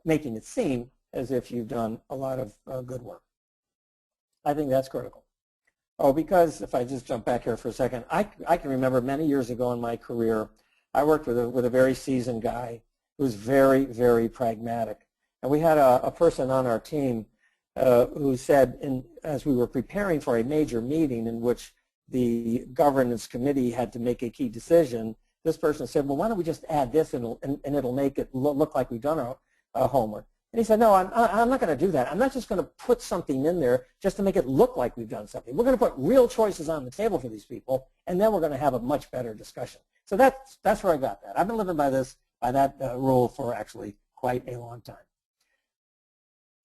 making it seem as if you've done a lot of good work. I think that's critical. Oh, because if I just jump back here for a second, I can remember many years ago in my career, I worked with a very seasoned guy who was very, very pragmatic. And we had a person on our team who said, as we were preparing for a major meeting in which the governance committee had to make a key decision, this person said, well, why don't we just add this and it'll make it look like we've done our homework. And he said, no, I'm not going to do that. I'm not just going to put something in there just to make it look like we've done something. We're going to put real choices on the table for these people, and then we're going to have a much better discussion. So that's where I got that. I've been living by that rule for actually quite a long time.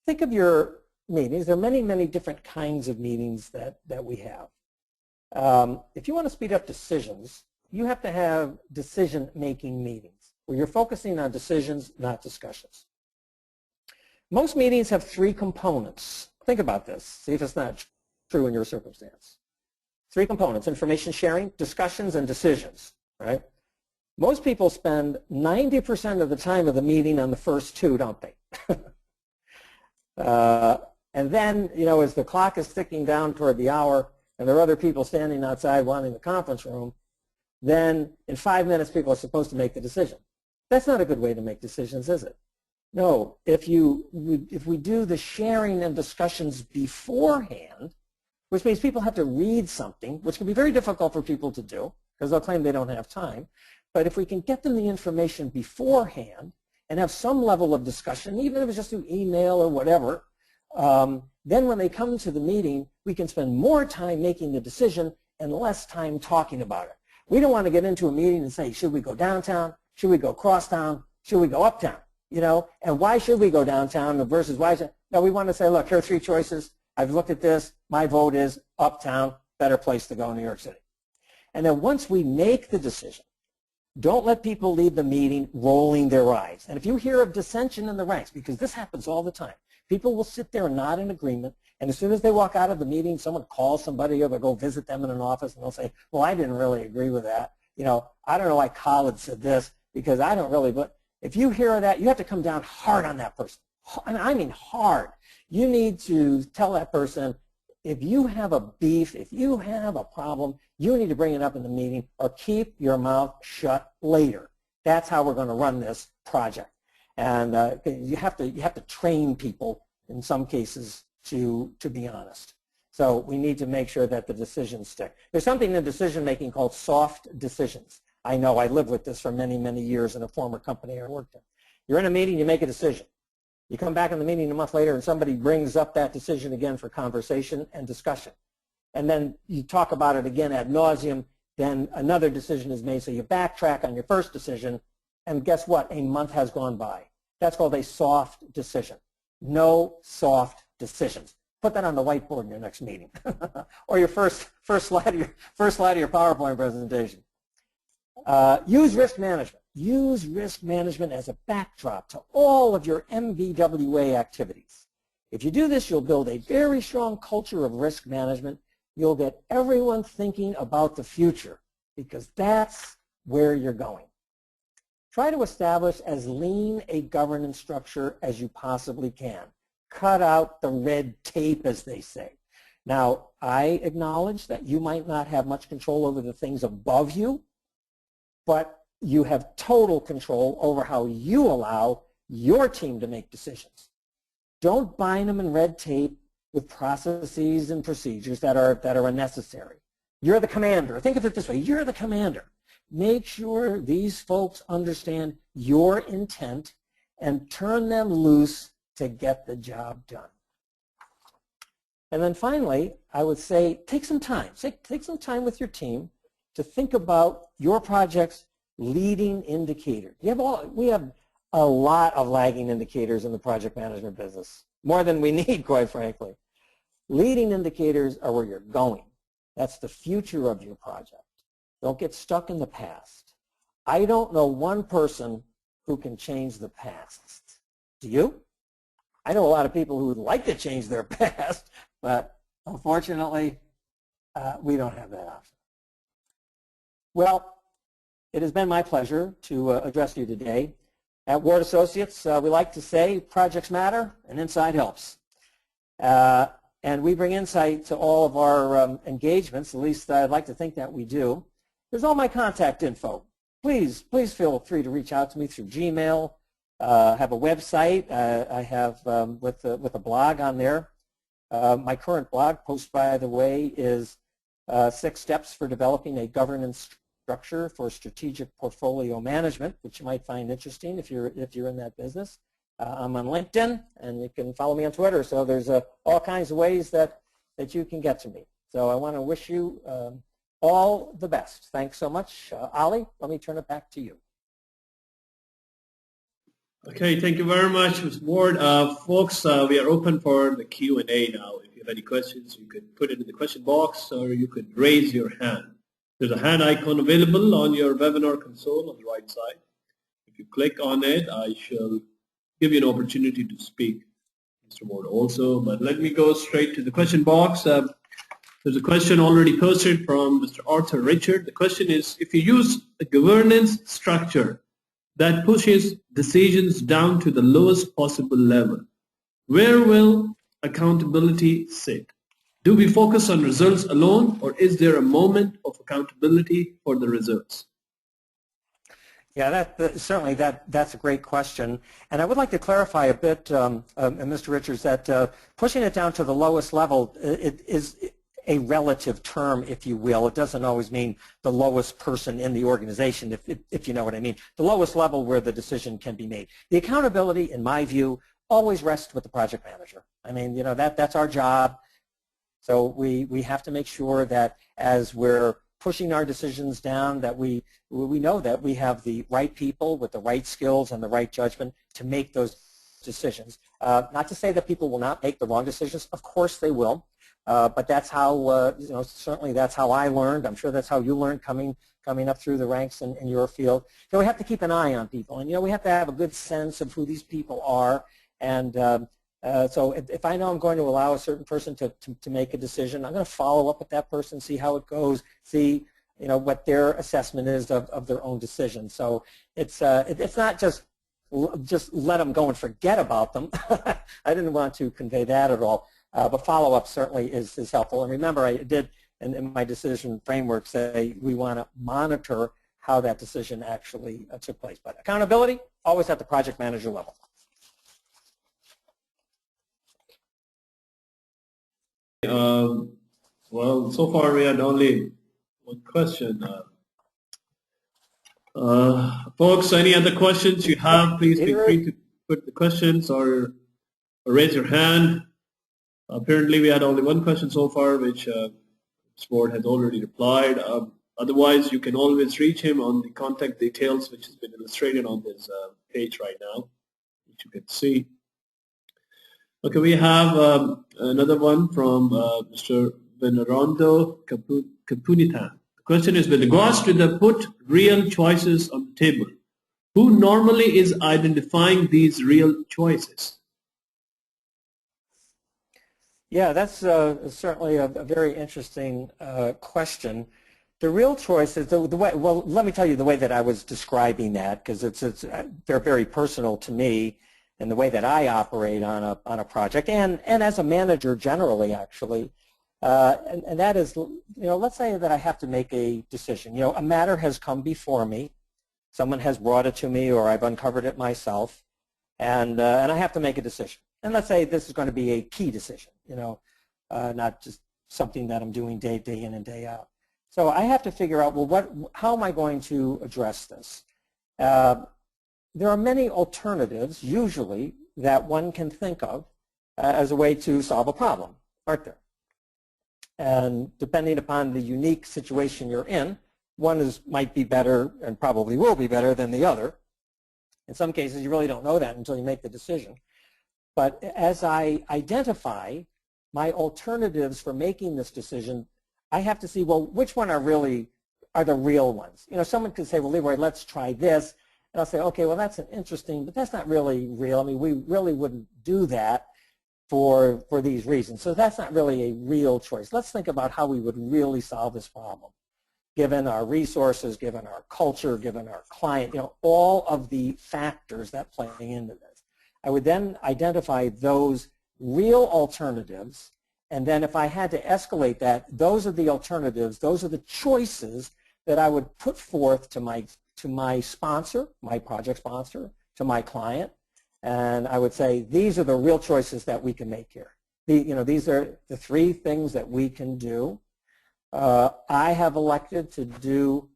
Think of your meetings. There are many, many different kinds of meetings that we have. If you want to speed up decisions, you have to have decision-making meetings where you're focusing on decisions, not discussions. Most meetings have three components. Think about this. See if it's not true in your circumstance. Three components: information sharing, discussions, and decisions. Right? Most people spend 90% of the time of the meeting on the first two, don't they? And then, as the clock is ticking down toward the hour and there are other people standing outside wanting the conference room, then in 5 minutes people are supposed to make the decision. That's not a good way to make decisions, is it? No. If we do the sharing and discussions beforehand, which means people have to read something, which can be very difficult for people to do because they'll claim they don't have time, but if we can get them the information beforehand and have some level of discussion, even if it's just through email or whatever, then when they come to the meeting, we can spend more time making the decision and less time talking about it. We don't want to get into a meeting and say, should we go downtown? Should we go crosstown? Should we go uptown? And why should we go downtown versus why should? No, we want to say, look, here are three choices. I've looked at this. My vote is uptown, better place to go in New York City. And then once we make the decision, don't let people leave the meeting rolling their eyes. And if you hear of dissension in the ranks, because this happens all the time, people will sit there and nod in agreement, and as soon as they walk out of the meeting, someone calls somebody or they'll go visit them in an office, and they'll say, well, I didn't really agree with that. I don't know why Khalid said this, because I don't really, but if you hear that, you have to come down hard on that person. And I mean hard. You need to tell that person, if you have a beef, if you have a problem, you need to bring it up in the meeting or keep your mouth shut later. That's how we're going to run this project. And you have to train people in some cases to be honest. So we need to make sure that the decisions stick. There's something in decision making called soft decisions. I know, I lived with this for many, many years in a former company I worked in. You're in a meeting, you make a decision. You come back in the meeting a month later and somebody brings up that decision again for conversation and discussion. And then you talk about it again ad nauseum, then another decision is made, so you backtrack on your first decision, and guess what? A month has gone by. That's called a soft decision. No soft decisions. Put that on the whiteboard in your next meeting, or your first slide of your PowerPoint presentation. Use risk management. Use risk management as a backdrop to all of your MVWA activities. If you do this, you'll build a very strong culture of risk management. you'll get everyone thinking about the future, because that's where you're going. Try to establish as lean a governance structure as you possibly can. Cut out the red tape, as they say. Now, I acknowledge that you might not have much control over the things above you, but you have total control over how you allow your team to make decisions. Don't bind them in red tape with processes and procedures that are unnecessary. You're the commander. Think of it this way. You're the commander. Make sure these folks understand your intent and turn them loose to get the job done. And then finally, I would say take some time. Take some time with your team to think about your project's leading indicators. We have a lot of lagging indicators in the project management business, more than we need, quite frankly. Leading indicators are where you're going. That's the future of your project. Don't get stuck in the past. I don't know one person who can change the past. Do you? I know a lot of people who would like to change their past, but unfortunately, we don't have that option. Well, it has been my pleasure to address you today. At Ward Associates, we like to say projects matter and insight helps. And we bring insight to all of our engagements, at least I'd like to think that we do. There's all my contact info. Please feel free to reach out to me through Gmail. I have a website. I have with a blog on there. My current blog post, by the way, is 6 steps for developing a governance structure for strategic portfolio management, which you might find interesting if you're in that business. I'm on LinkedIn, and you can follow me on Twitter. So there's all kinds of ways that you can get to me. So I want to wish you all the best. Thanks so much. Ali, let me turn it back to you. Okay, thank you very much, Mr. Ward. Folks, we are open for the Q&A now. If you have any questions, you could put it in the question box, or you could raise your hand. There's a hand icon available on your webinar console on the right side. If you click on it, I shall give you an opportunity to speak, Mr. Ward, also. But let me go straight to the question box. There's a question already posted from Mr. Arthur Richard. The question is, if you use a governance structure that pushes decisions down to the lowest possible level, where will accountability sit? Do we focus on results alone, or is there a moment of accountability for the results? Yeah, certainly that's a great question. And I would like to clarify a bit, Mr. Richards, that pushing it down to the lowest level it is a relative term, if you will. It doesn't always mean the lowest person in the organization, if you know what I mean. The lowest level where the decision can be made. The accountability, in my view, always rests with the project manager. I mean, you know, that's our job. So we have to make sure that as we're pushing our decisions down, that we know that we have the right people with the right skills and the right judgment to make those decisions. Not to say that people will not make the wrong decisions. Of course they will. But that's how, you know, certainly that's how I learned. I'm sure that's how you learned coming up through the ranks in your field. So we have to keep an eye on people. And, you know, we have to have a good sense of who these people are. And so if I know I'm going to allow a certain person to make a decision, I'm going to follow up with that person, see how it goes, see, you know, what their assessment is of their own decision. So it's not just let them go and forget about them. I didn't want to convey that at all. But follow-up certainly is helpful. And remember, I did in my decision framework say we want to monitor how that decision actually took place. But accountability, always at the project manager level. Well, so far we had only one question. Folks, any other questions you have, please feel free to put the questions or raise your hand. Apparently we had only one question so far, which Sport has already replied. Otherwise, you can always reach him on the contact details, which has been illustrated on this page right now, which you can see. Okay, we have another one from Mr. Venerando Capunitan. The question is, with regards to the put real choices on the table, who normally is identifying these real choices? Yeah, that's certainly a very interesting question. The real choice is the way. Well, let me tell you the way that I was describing that, because they're very personal to me, and the way that I operate on a project, and as a manager generally, actually, and that is, let's say that I have to make a decision. A matter has come before me, someone has brought it to me, or I've uncovered it myself, and I have to make a decision. And let's say this is going to be a key decision, not just something that I'm doing day in and day out. So I have to figure out, well, how am I going to address this? There are many alternatives, usually, that one can think of as a way to solve a problem, aren't there? And depending upon the unique situation you're in, one might be better and probably will be better than the other. In some cases, you really don't know that until you make the decision. But as I identify my alternatives for making this decision, I have to see, well, which one are the real ones? Someone could say, well, Leroy, let's try this. And I'll say, okay, well, that's interesting, but that's not really real. I mean, we really wouldn't do that for these reasons. So that's not really a real choice. Let's think about how we would really solve this problem, given our resources, given our culture, given our client, all of the factors that play into this. I would then identify those real alternatives, and then if I had to escalate that, those are the alternatives, those are the choices that I would put forth to my sponsor, my project sponsor, to my client, and I would say, these are the real choices that we can make here. These are the three things that we can do. I have elected to do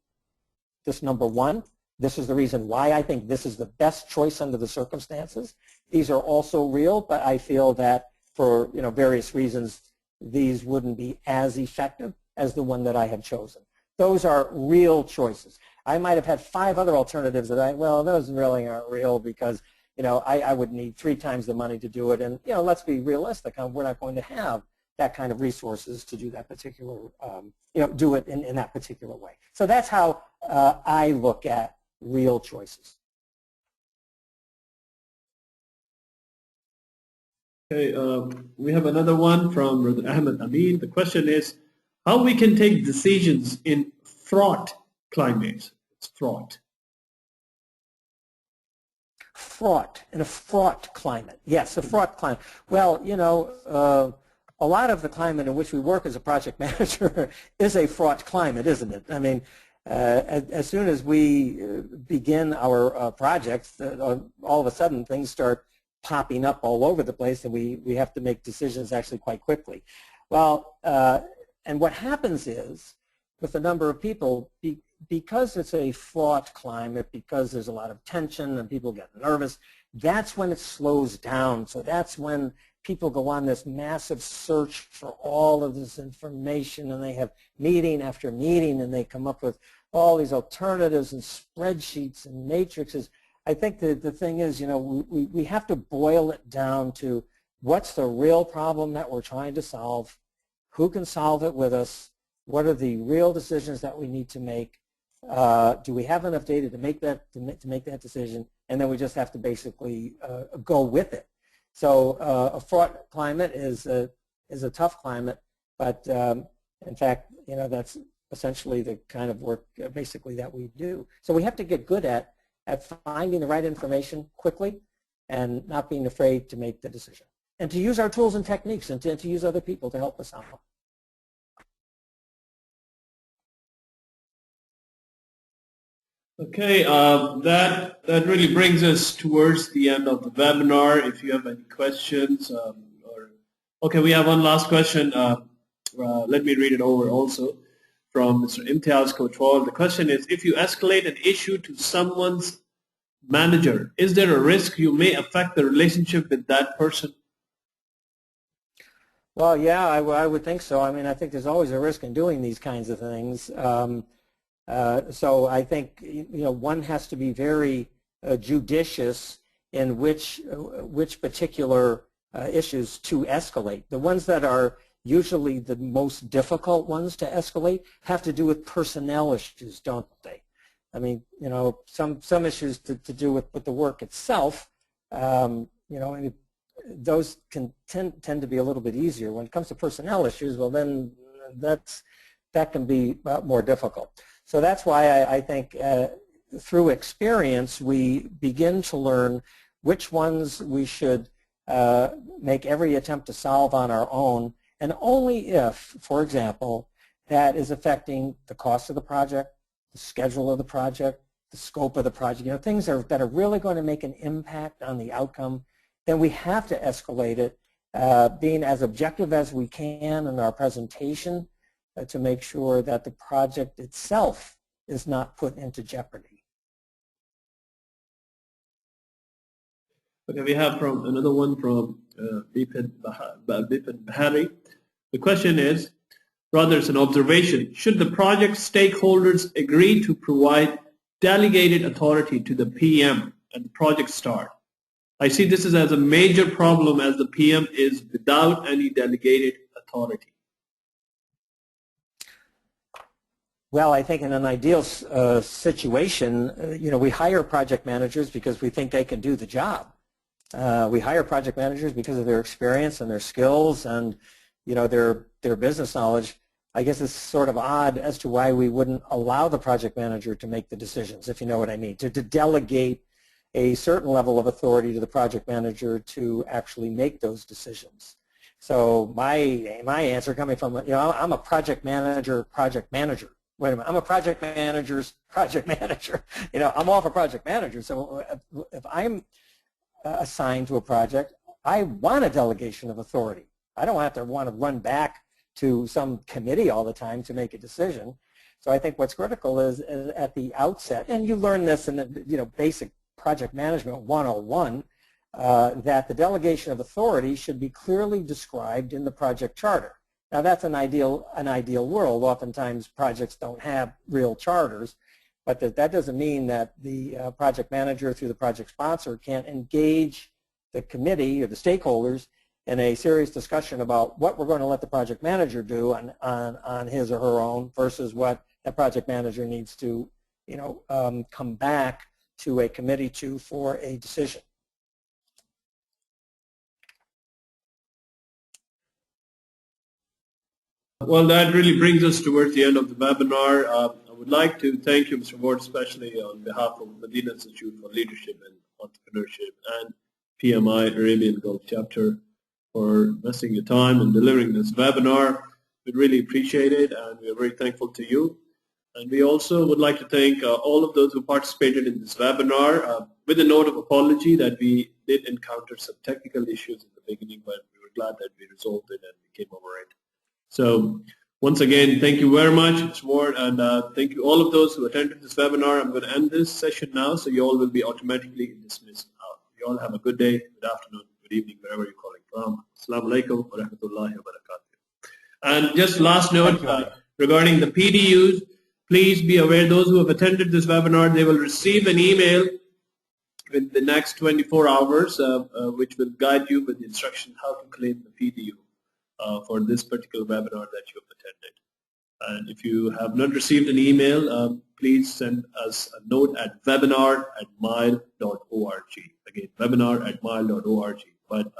this number one. This is the reason why I think this is the best choice under the circumstances. These are also real, but I feel that for various reasons, these wouldn't be as effective as the one that I have chosen. Those are real choices. I might have had 5 other alternatives that those really aren't real because I would need 3 times the money to do it, and let's be realistic. We're not going to have that kind of resources to do that particular, do it in that particular way. So that's how I look at real choices. Okay, we have another one from Brother Ahmed Amin. The question is, how we can take decisions in fraught climates? It's fraught. Fraught, in a fraught climate. Yes, a fraught climate. Well, a lot of the climate in which we work as a project manager is a fraught climate, isn't it? I mean, as soon as we begin our projects, all of a sudden things start popping up all over the place, and we have to make decisions actually quite quickly. Well, and what happens is, with a number of people, because it's a fraught climate, because there's a lot of tension and people get nervous, that's when it slows down. So that's when people go on this massive search for all of this information, and they have meeting after meeting, and they come up with all these alternatives and spreadsheets and matrices. I think the thing is, we have to boil it down to what's the real problem that we're trying to solve, who can solve it with us, what are the real decisions that we need to make, do we have enough data to make that decision, and then we just have to basically go with it. So a fraught climate is a tough climate, but in fact, that's essentially the kind of work basically that we do. So we have to get good at finding the right information quickly and not being afraid to make the decision, and to use our tools and techniques, and to use other people to help us out. Okay, that really brings us towards the end of the webinar. If you have any questions, okay, we have one last question. Let me read it over also from Mr. Imtiaz Kotwal. The question is, if you escalate an issue to someone's manager, is there a risk you may affect the relationship with that person? Well, yeah, I would think so. I mean, I think there's always a risk in doing these kinds of things. So I think one has to be very judicious in which particular issues to escalate. The ones that are usually the most difficult ones to escalate have to do with personnel issues, don't they? I mean, some issues to do with the work itself, those can tend to be a little bit easier. When it comes to personnel issues, well then that can be more difficult. So that's why I think through experience we begin to learn which ones we should make every attempt to solve on our own, and only if, for example, that is affecting the cost of the project, the schedule of the project, the scope of the project, things that are really going to make an impact on the outcome, then we have to escalate it, being as objective as we can in our presentation to make sure that the project itself is not put into jeopardy. Okay, we have another one from Bipin Bahari. The question is, rather it's an observation, should the project stakeholders agree to provide delegated authority to the PM at the project start? I see this as a major problem as the PM is without any delegated authority. Well, I think in an ideal situation, we hire project managers because we think they can do the job. We hire project managers because of their experience and their skills and their business knowledge. I guess it's sort of odd as to why we wouldn't allow the project manager to make the decisions, if you know what I mean, to delegate a certain level of authority to the project manager to actually make those decisions. So my answer coming from, I'm a project manager. Wait a minute, I'm a project manager's project manager. I'm all for project managers. So if I'm assigned to a project, I want a delegation of authority. I don't have to want to run back to some committee all the time to make a decision. So I think what's critical is at the outset, and you learn this in the basic project management 101, that the delegation of authority should be clearly described in the project charter. Now that's an ideal world. Oftentimes projects don't have real charters, but that doesn't mean that the project manager through the project sponsor can't engage the committee or the stakeholders in a serious discussion about what we're going to let the project manager do on his or her own versus what the project manager needs to come back to a committee for a decision. Well, that really brings us towards the end of the webinar. I would like to thank you, Mr. Ward, especially on behalf of Madinah Institute for Leadership and Entrepreneurship and PMI Arabian Gulf Chapter for investing your time and delivering this webinar. We really appreciate it, and we are very thankful to you. And we also would like to thank all of those who participated in this webinar, with a note of apology that we did encounter some technical issues in the beginning, but we were glad that we resolved it and we came over it. So once again, thank you very much, Mr. Ward, and thank you all of those who attended this webinar. I'm going to end this session now, so you all will be automatically dismissed out. You all have a good day, good afternoon, good evening, wherever you're calling from. Assalamu alaikum wa rahmatullahi wa barakatuh. And just last note regarding the PDUs, please be aware those who have attended this webinar, they will receive an email in the next 24 hours, which will guide you with the instruction how to claim the PDU. For this particular webinar that you have attended. And if you have not received an email, please send us a note at webinar@mile.org. Again, webinar@mile.org. But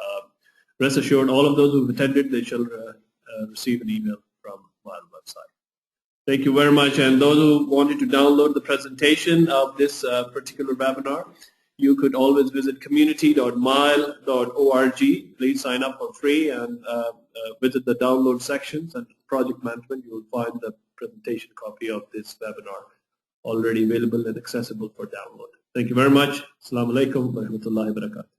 rest assured, all of those who have attended, they shall receive an email from Mile website. Thank you very much. And those who wanted to download the presentation of this particular webinar, you could always visit community.mile.org. Please sign up for free and visit the download sections, and project management, you will find the presentation copy of this webinar already available and accessible for download. Thank you very much. Assalamu alaikum wa rahmatullahi wa barakatuh.